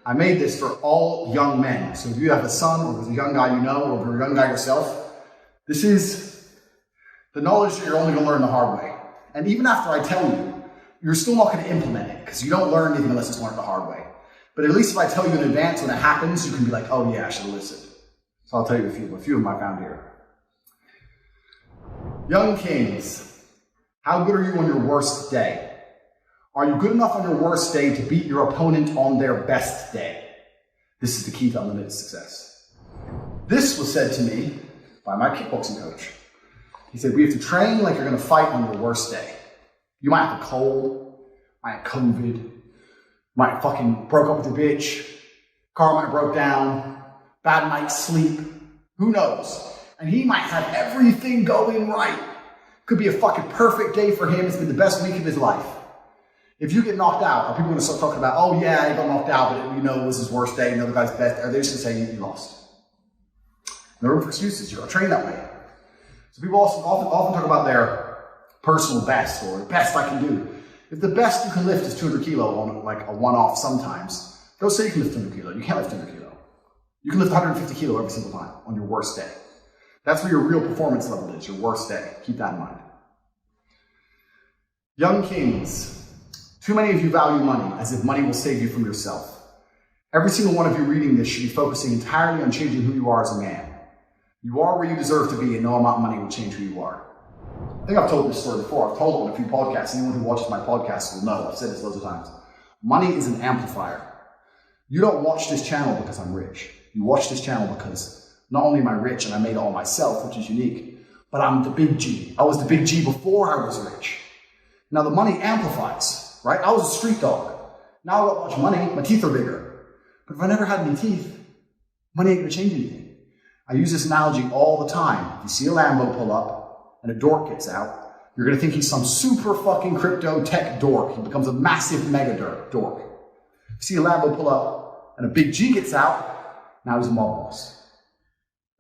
I made this for all young men. So if you have a son, or there's a young guy you know, or if you're a young guy yourself, this is the knowledge that you're only going to learn the hard way. And even after I tell you, you're still not going to implement it, because you don't learn anything unless it's learned the hard way. But at least if I tell you in advance when it happens, you can be like, oh yeah, I should have listened. So I'll tell you a few of them I found here. Young kings, how good are you on your worst day? Are you good enough on your worst day to beat your opponent on their best day? This is the key to unlimited success. This was said to me by my kickboxing coach. He said, we have to train like you're going to fight on your worst day. You might have a cold, might have COVID, might have fucking broke up with your bitch, car might have broke down, bad night's sleep, who knows? And he might have everything going right. Could be a fucking perfect day for him. It's been the best week of his life. If you get knocked out, are people going to start talking about, oh yeah, he got knocked out, but you know it was his worst day, and the other guy's best? Are they just going to say you lost? No room for excuses. You're trained that way. So people often talk about their personal best, or the best I can do. If the best you can lift is 200 kilo on like a one-off sometimes, don't say you can lift 200 kilo. You can't lift 200 kilo. You can lift 150 kilo every single time on your worst day. That's where your real performance level is, your worst day. Keep that in mind. Young kings, too many of you value money as if money will save you from yourself. Every single one of you reading this should be focusing entirely on changing who you are as a man. You are where you deserve to be, and no amount of money will change who you are. I think I've told this story before. I've told it on a few podcasts. Anyone who watches my podcast will know. I've said this loads of times. Money is an amplifier. You don't watch this channel because I'm rich. You watch this channel because not only am I rich and I made it all myself, which is unique, but I'm the big G. I was the big G before I was rich. Now the money amplifies, right? I was a street dog. Now I got much money, my teeth are bigger. But if I never had any teeth, money ain't gonna change anything. I use this analogy all the time. If you see a Lambo pull up and a dork gets out, you're gonna think he's some super fucking crypto tech dork. He becomes a massive mega dork. If you see a Lambo pull up and a big G gets out, now he's a mob boss.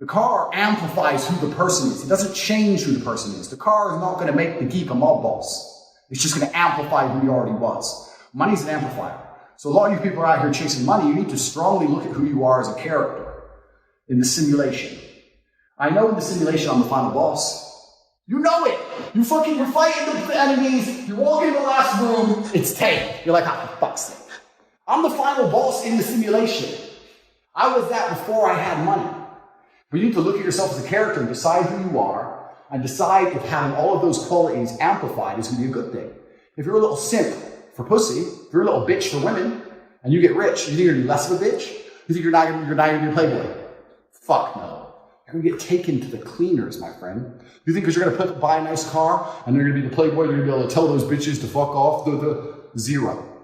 The car amplifies who the person is. It doesn't change who the person is. The car is not going to make the geek a mob boss. It's just going to amplify who he already was. Money's an amplifier. So a lot of you people are out here chasing money. You need to strongly look at who you are as a character in the simulation. I know in the simulation I'm the final boss. You know it. You're fighting the enemies. You walk into the last room. It's tate. You're like, oh, fuck's sake. I'm the final boss in the simulation. I was that before I had money. But you need to look at yourself as a character and decide who you are, and decide if having all of those qualities amplified is going to be a good thing. If you're a little simp for pussy, if you're a little bitch for women, and you get rich, you think you're going to be less of a bitch? You think you're not going to be a playboy? Fuck no. You're going to get taken to the cleaners, my friend. You think because you're going to buy a nice car, and you're going to be the playboy, you're going to be able to tell those bitches to fuck off? Zero.